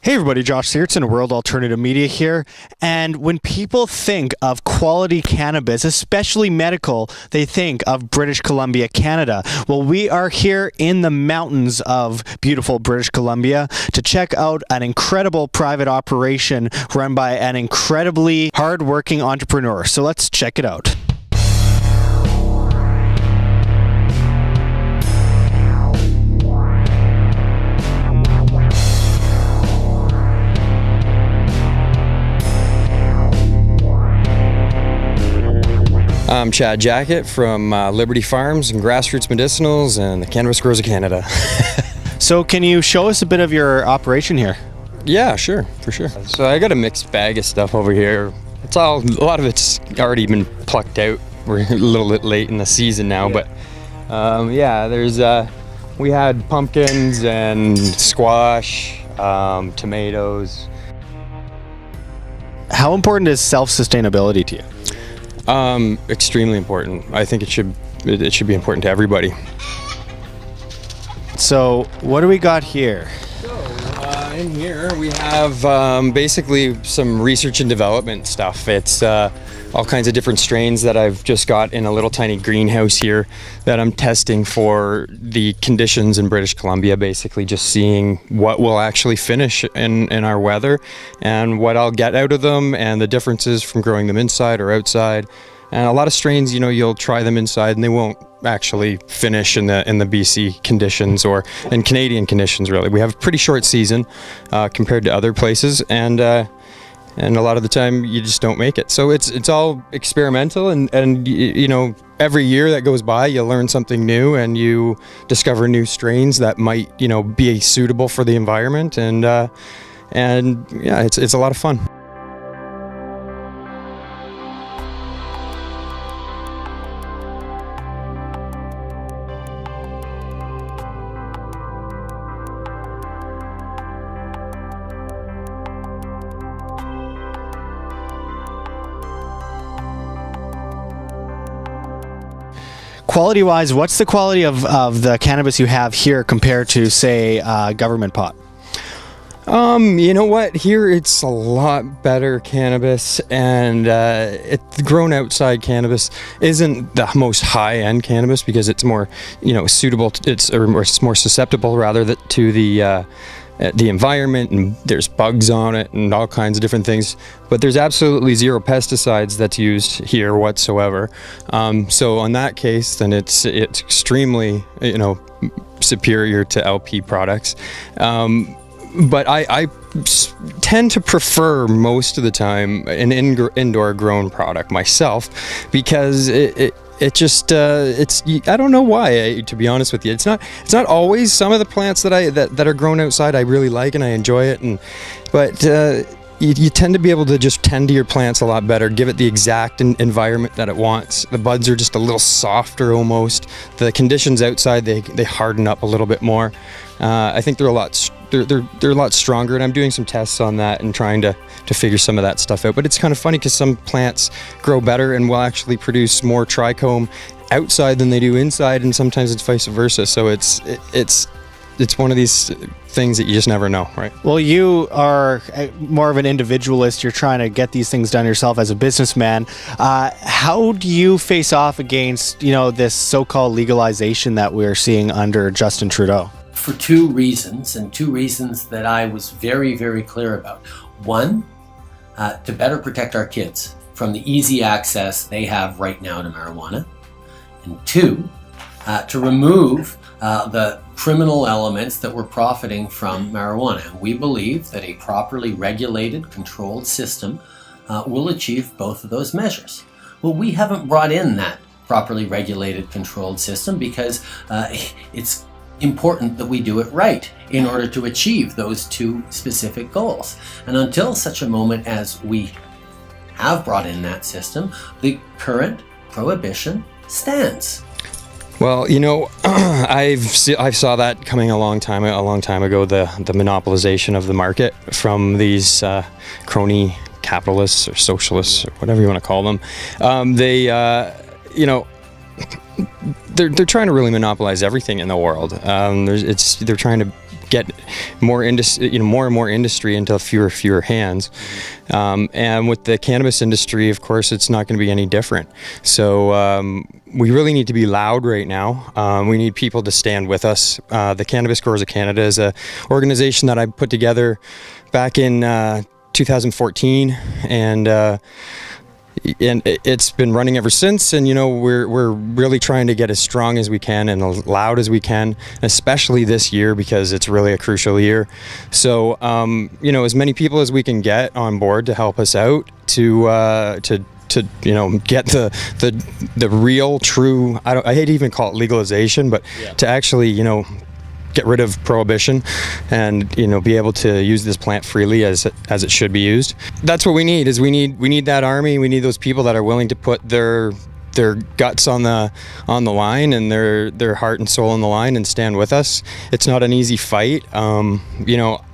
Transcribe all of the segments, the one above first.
Hey everybody, Josh Sigurdson, World Alternative Media here. And when people think of quality cannabis, especially medical, they think of British Columbia, Canada. Well, we are here in the mountains of beautiful British Columbia to check out an incredible private operation run by an incredibly hardworking entrepreneur. So let's check it out. I'm Chad Jackett from Liberty Farms and Grassroots Medicinals and the Cannabis Growers of Canada. So can you show us a bit of your operation here? Yeah, sure, for sure. So I got a mixed bag of stuff over here. A lot of it's already been plucked out. We're a little bit late in the season now, but we had pumpkins and squash, tomatoes. How important is self-sustainability to you? Extremely important. I think it should be important to everybody. So what do we got here? So in here we have basically some research and development stuff. It's all kinds of different strains that I've just got in a little tiny greenhouse here that I'm testing for the conditions in British Columbia, basically just seeing what will actually finish in our weather and what I'll get out of them and the differences from growing them inside or outside. And a lot of strains, you'll try them inside and they won't actually finish in the BC conditions or in Canadian conditions, really. We have a pretty short season compared to other places, and a lot of the time you just don't make it. So it's all experimental, and every year that goes by you learn something new and you discover new strains that might be suitable for the environment, and it's a lot of fun. Quality-wise, what's the quality of the cannabis you have here compared to, say, government pot? You know what? Here it's a lot better cannabis, and grown outside cannabis isn't the most high-end cannabis because it's more, suitable. It's more susceptible rather to the environment, and there's bugs on it and all kinds of different things, but there's absolutely zero pesticides that's used here whatsoever. So on that case, then it's extremely superior to LP products. But I tend to prefer most of the time an indoor grown product myself, because it's I don't know why, to be honest with you. It's not always. Some of the plants that are grown outside I really like and I enjoy it, but you tend to be able to just tend to your plants a lot better, give it the exact environment that it wants. The buds are just a little softer almost. The conditions outside, they harden up a little bit more. I think they're a lot stronger, and I'm doing some tests on that and trying to figure some of that stuff out. But it's kind of funny because some plants grow better and will actually produce more trichome outside than they do inside, and sometimes it's vice versa. So it's one of these things that you just never know, right? Well, you are more of an individualist. You're trying to get these things done yourself as a businessman. How do you face off against, this so-called legalization that we're seeing under Justin Trudeau? For two reasons that I was very, very clear about. One, to better protect our kids from the easy access they have right now to marijuana. And two, to remove the criminal elements that we're profiting from marijuana. And we believe that a properly regulated, controlled system will achieve both of those measures. Well, we haven't brought in that properly regulated, controlled system because it's important that we do it right in order to achieve those two specific goals. And until such a moment as we have brought in that system, the current prohibition stands. Well, I saw that coming a long time ago, the monopolization of the market from these crony capitalists or socialists or whatever you want to call them. They're trying to really monopolize everything in the world. They're trying to get more industry, more and more industry into fewer hands. And with the cannabis industry, of course, it's not going to be any different. So we really need to be loud right now. We need people to stand with us. The Cannabis Growers of Canada is an organization that I put together back in 2014, and it's been running ever since. And we're really trying to get as strong as we can and as loud as we can, especially this year because it's really a crucial year. So as many people as we can get on board to help us out to get the real true, I hate to even call it legalization, but to actually get rid of prohibition and be able to use this plant freely as it should be used. That's what we need. We need that army. We need those people that are willing to put their guts on the line and their heart and soul on the line and stand with us. It's not an easy fight.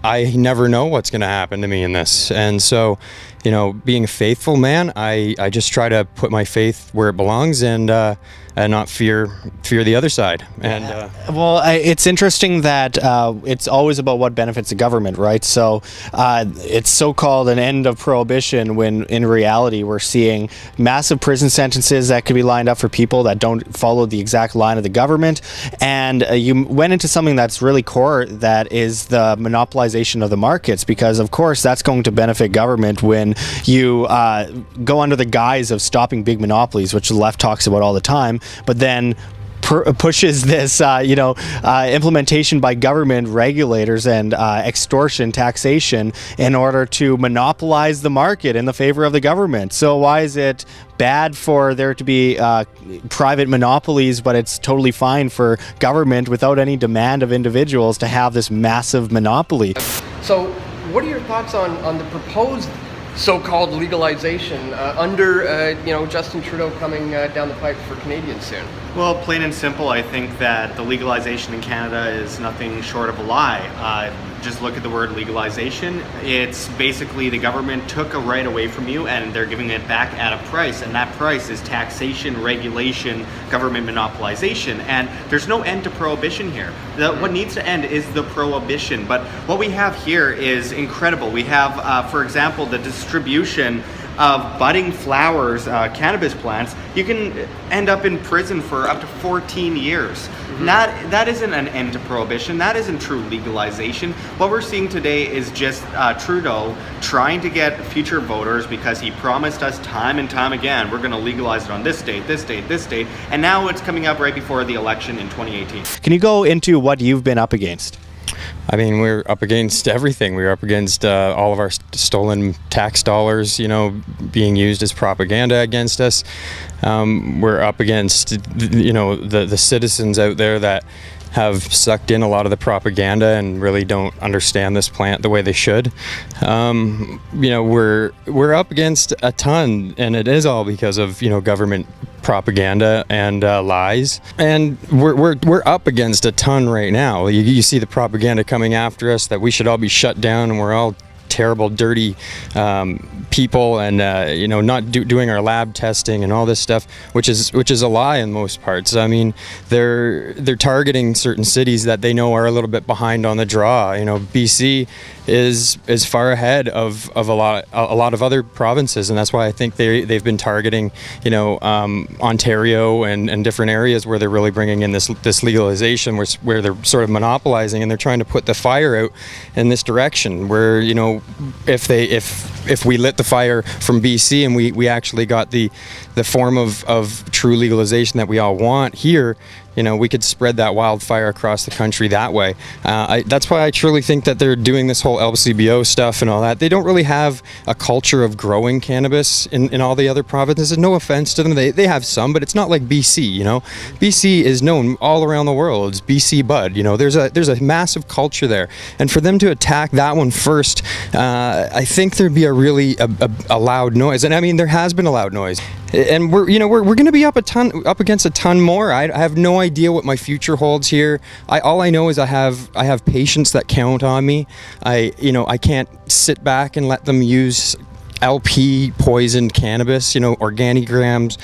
I never know what's going to happen to me in this, and so being a faithful man, I just try to put my faith where it belongs and not fear the other side. And it's interesting that it's always about what benefits the government, right? So it's so-called an end of prohibition when in reality we're seeing massive prison sentences that could be lined up for people that don't follow the exact line of the government. And you went into something that's really core, that is the monopolization of the markets, because of course that's going to benefit government when you go under the guise of stopping big monopolies, which the left talks about all the time, but then pushes this, implementation by government regulators and extortion taxation in order to monopolize the market in the favor of the government. So why is it bad for there to be private monopolies, but it's totally fine for government without any demand of individuals to have this massive monopoly? So what are your thoughts on the proposed so-called legalization under Justin Trudeau coming down the pipe for Canadians soon? Well, plain and simple, I think that the legalization in Canada is nothing short of a lie. Just look at the word legalization. It's basically the government took a right away from you and they're giving it back at a price, and that price is taxation, regulation, government monopolization, and there's no end to prohibition here. What needs to end is the prohibition, but what we have here is incredible. We have, for example, the distribution of budding flowers, cannabis plants. You can end up in prison for up to 14 years. Mm-hmm. That isn't an end to prohibition. That isn't true legalization. What we're seeing today is just Trudeau trying to get future voters, because he promised us time and time again, we're going to legalize it on this date, this date, this date, and now it's coming up right before the election in 2018. Can you go into what you've been up against? I mean, we're up against everything. We're up against all of our stolen tax dollars, being used as propaganda against us. We're up against, the citizens out there that have sucked in a lot of the propaganda and really don't understand this plant the way they should. We're up against a ton, and it is all because of government propaganda and lies, and we're up against a ton right now. You see the propaganda coming after us that we should all be shut down and we're all terrible, dirty people, and not doing our lab testing and all this stuff, which is a lie in most parts. I mean, they're targeting certain cities that they know are a little bit behind on the draw. BC is far ahead of a lot of other provinces, and that's why I think they've been targeting Ontario and different areas where they're really bringing in this legalization, where they're sort of monopolizing, and they're trying to put the fire out in this direction where if we lit the fire from BC and we actually got the form of true legalization that we all want here, we could spread that wildfire across the country that way. That's why I truly think that they're doing this whole LCBO stuff and all that. They don't really have a culture of growing cannabis in all the other provinces. No offense to them. They have some, but it's not like BC, BC is known all around the world. It's BC bud, there's a massive culture there. And for them to attack that one first, I think there'd be a loud noise. And I mean, there has been a loud noise. And we're going to be up against a ton more. I have no idea what my future holds here. All I know is I have patients that count on me. I can't sit back and let them use LP poisoned cannabis, organograms,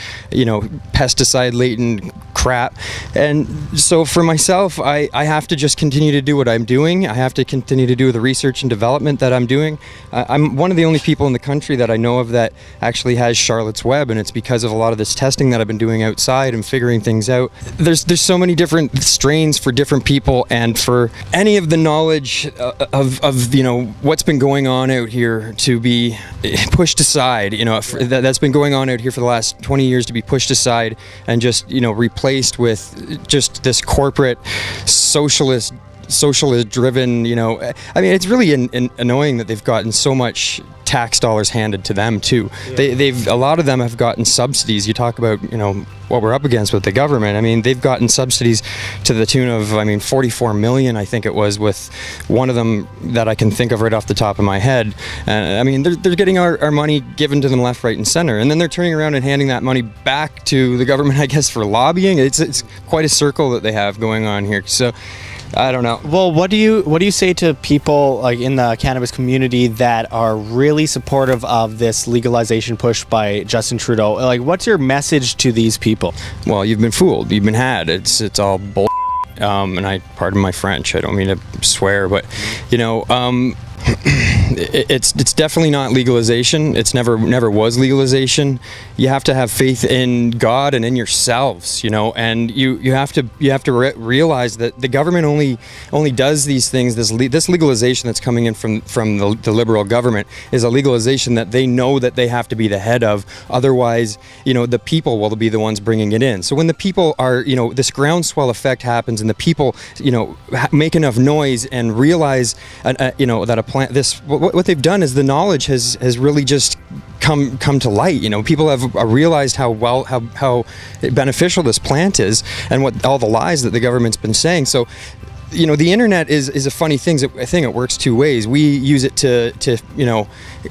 pesticide laden crap. And so for myself, I have to just continue to do what I'm doing. I have to continue to do the research and development that I'm doing. I'm one of the only people in the country that I know of that actually has Charlotte's Web, and it's because of a lot of this testing that I've been doing outside and figuring things out. There's so many different strains for different people, and for any of the knowledge of what's been going on out here to be pushed aside, that's been going on out here for the last 20 years to be pushed aside and just replaced with just this corporate socialist driven, it's really annoying that they've gotten so much tax dollars handed to them too. Yeah. A lot of them have gotten subsidies. You talk about, what we're up against with the government. They've gotten subsidies to the tune of, 44 million, I think it was, with one of them that I can think of right off the top of my head. They're getting our money given to them left, right, and center, and then they're turning around and handing that money back to the government, I guess, for lobbying. It's quite a circle that they have going on here. So I don't know. Well, what do you say to people like in the cannabis community that are really supportive of this legalization push by Justin Trudeau? Like, what's your message to these people? Well, you've been fooled. You've been had. It's all bull. And I pardon my French. I don't mean to swear, but it's definitely not legalization. It's never was legalization. You have to have faith in God and in yourselves, and you have to realize that the government only does these things. This legalization that's coming in from the Liberal government is a legalization that they know that they have to be the head of. Otherwise, the people will be the ones bringing it in. So when the people are, this groundswell effect happens, and the people, make enough noise and realize, that a plant, what they've done is the knowledge has really just come to light. People have realized how beneficial this plant is, and what all the lies that the government's been saying. So the internet is a funny thing. It works two ways. We use it to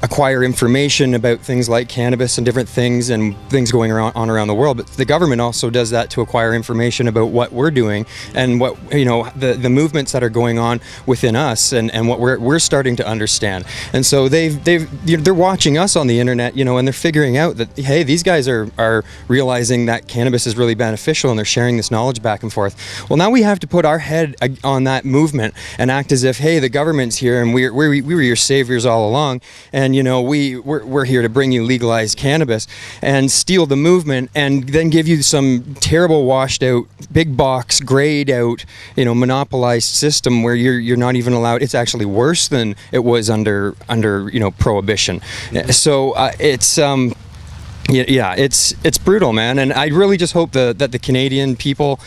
acquire information about things like cannabis and different things and things going around the world. But the government also does that to acquire information about what we're doing and what the movements that are going on within us and what we're starting to understand. And so they're watching us on the internet, and they're figuring out that, hey, these guys are realizing that cannabis is really beneficial, and they're sharing this knowledge back and forth. Well, now we have to put our head on that movement and act as if, hey, the government's here and we were your saviors all along, and we're here to bring you legalized cannabis and steal the movement, and then give you some terrible washed out, big box, grayed out, monopolized system where you're not even allowed. It's actually worse than it was under prohibition. So it's brutal, man. And I really just hope that the Canadian people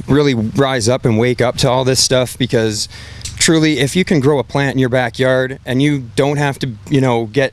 really rise up and wake up to all this stuff, because truly, if you can grow a plant in your backyard and you don't have to, get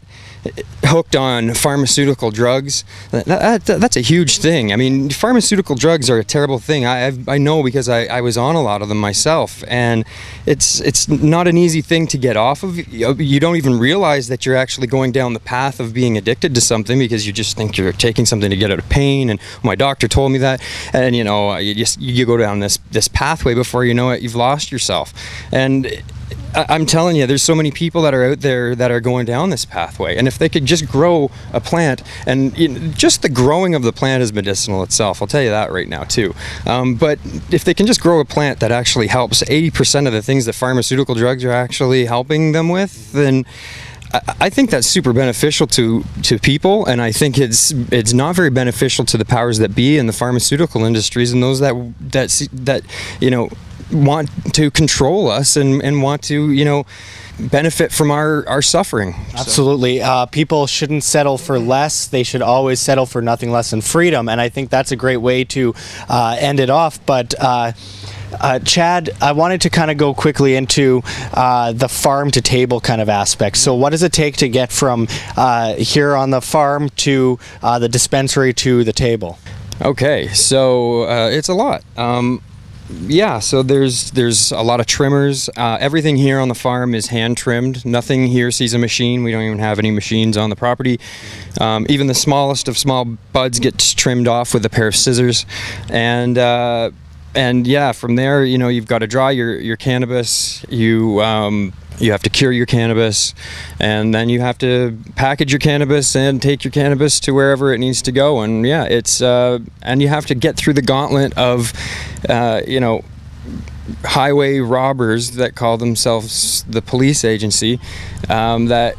hooked on pharmaceutical drugs, that's a huge thing. Pharmaceutical drugs are a terrible thing. I know, because I was on a lot of them myself, and it's not an easy thing to get off of. You don't even realize that you're actually going down the path of being addicted to something, because you just think you're taking something to get out of pain, and my doctor told me that, and you go down this pathway. Before you know it, you've lost yourself. And I'm telling you, there's so many people that are out there that are going down this pathway, and if they could just grow a plant, and just the growing of the plant is medicinal itself, I'll tell you that right now too. But if they can just grow a plant that actually helps 80% of the things that pharmaceutical drugs are actually helping them with, then I think that's super beneficial to people, and I think it's not very beneficial to the powers that be in the pharmaceutical industries and those that want to control us and want to benefit from our suffering. Absolutely. People shouldn't settle for less. They should always settle for nothing less than freedom, and I think that's a great way to end it off. But Chad, I wanted to kind of go quickly into the farm to table kind of aspect. So what does it take to get from here on the farm to the dispensary to the table? Okay, so it's a lot. So there's a lot of trimmers. Everything here on the farm is hand trimmed. Nothing here sees a machine. We don't even have any machines on the property. Even the smallest of small buds gets trimmed off with a pair of scissors. And from there, you've got to dry your cannabis. You You have to cure your cannabis, and then you have to package your cannabis and take your cannabis to wherever it needs to go. And yeah, it's and you have to get through the gauntlet of, highway robbers that call themselves the police agency, that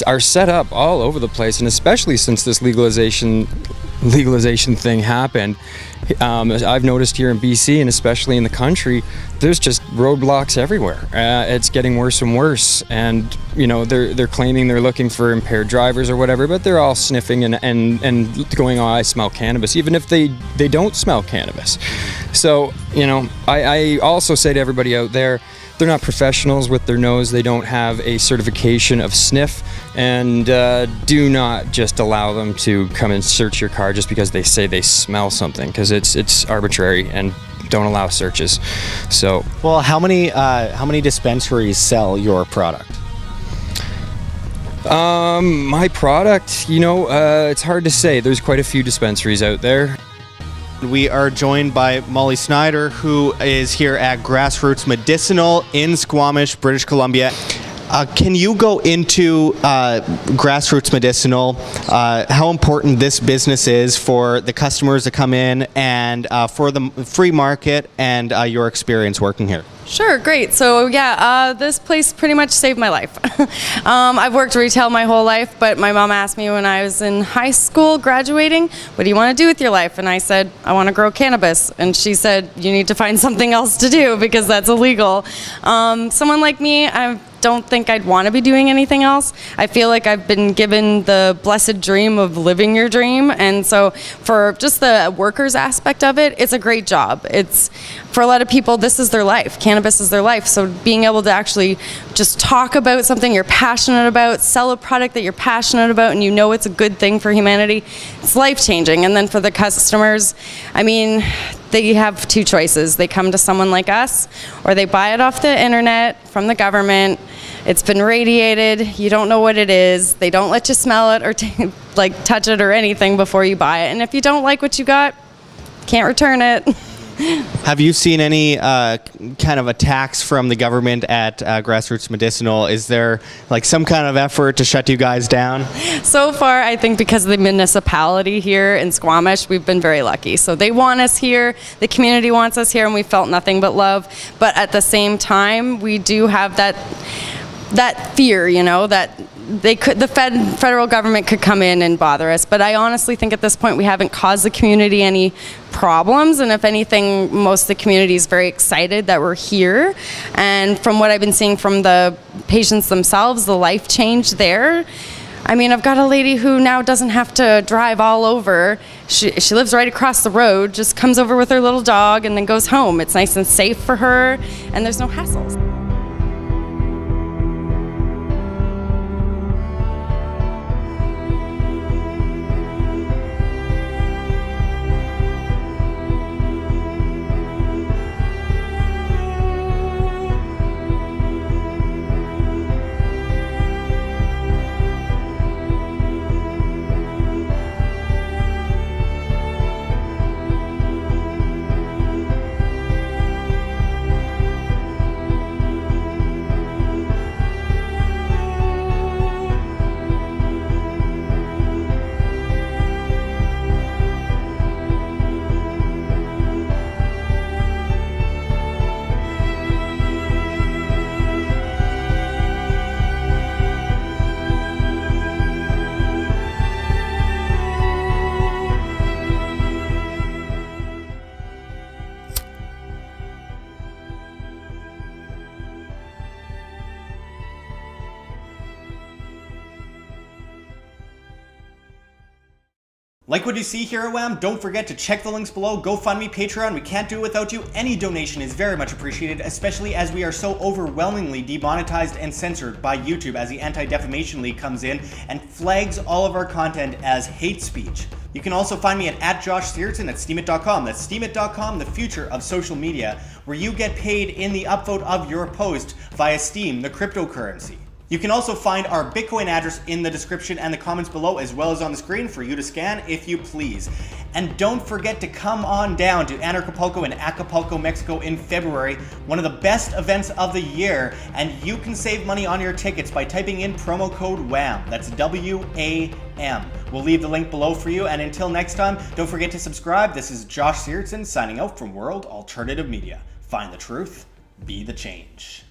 are set up all over the place, and especially since this legalization thing happened. I've noticed here in BC and especially in the country, there's just roadblocks everywhere. It's getting worse and worse, and they're claiming they're looking for impaired drivers or whatever, but they're all sniffing and going, "Oh, I smell cannabis," even if they don't smell cannabis. So I also say to everybody out there, they're not professionals with their nose. They don't have a certification of sniff, and do not just allow them to come and search your car just because they say they smell something, because it's arbitrary, and don't allow searches. So, well, how many dispensaries sell your product? My product, it's hard to say. There's quite a few dispensaries out there. We are joined by Molly Snyder, who is here at Grassroots Medicinal in Squamish, British Columbia. Can you go into Grassroots Medicinal, how important this business is for the customers that come in, and for the free market, and your experience working here? Sure, great. So this place pretty much saved my life. I've worked retail my whole life, but my mom asked me when I was in high school graduating, "What do you want to do with your life?" And I said, "I want to grow cannabis." And she said, "You need to find something else to do because that's illegal." Someone like me, I don't think I'd want to be doing anything else. I feel like I've been given the blessed dream of living your dream, and so for just the workers aspect of it, it's a great job. It's, for a lot of people, this is their life. Cannabis is their life. So being able to actually just talk about something you're passionate about, sell a product that you're passionate about, and it's a good thing for humanity, it's life-changing. And then for the customers, they have two choices. They come to someone like us, or they buy it off the internet from the government. It's been radiated. You don't know what it is. They don't let you smell it or touch it or anything before you buy it. And if you don't like what you got, can't return it. Have you seen any kind of attacks from the government at Grassroots Medicinal? Is there some kind of effort to shut you guys down? So far, I think because of the municipality here in Squamish, we've been very lucky. So they want us here, the community wants us here, and we felt nothing but love. But at the same time, we do have that fear, that the federal government could come in and bother us. But I honestly think at this point we haven't caused the community any problems, and if anything, most of the community is very excited that we're here. And from what I've been seeing from the patients themselves, the life change there. I've got a lady who now doesn't have to drive all over. She lives right across the road, just comes over with her little dog and then goes home. It's nice and safe for her, and there's no hassles. Like what you see here at WAM? Don't forget to check the links below. GoFundMe, Patreon. We can't do it without you. Any donation is very much appreciated, especially as we are so overwhelmingly demonetized and censored by YouTube as the Anti-Defamation League comes in and flags all of our content as hate speech. You can also find me at Josh Sigurdson at steemit.com. That's steemit.com, the future of social media, where you get paid in the upvote of your post via Steem, the cryptocurrency. You can also find our Bitcoin address in the description and the comments below, as well as on the screen for you to scan if you please. And don't forget to come on down to Anarchapulco in Acapulco, Mexico in February, one of the best events of the year, and you can save money on your tickets by typing in promo code WAM. That's WAM. We'll leave the link below for you, and until next time, don't forget to subscribe. This is Josh Sigurdson signing out from World Alternative Media. Find the truth, be the change.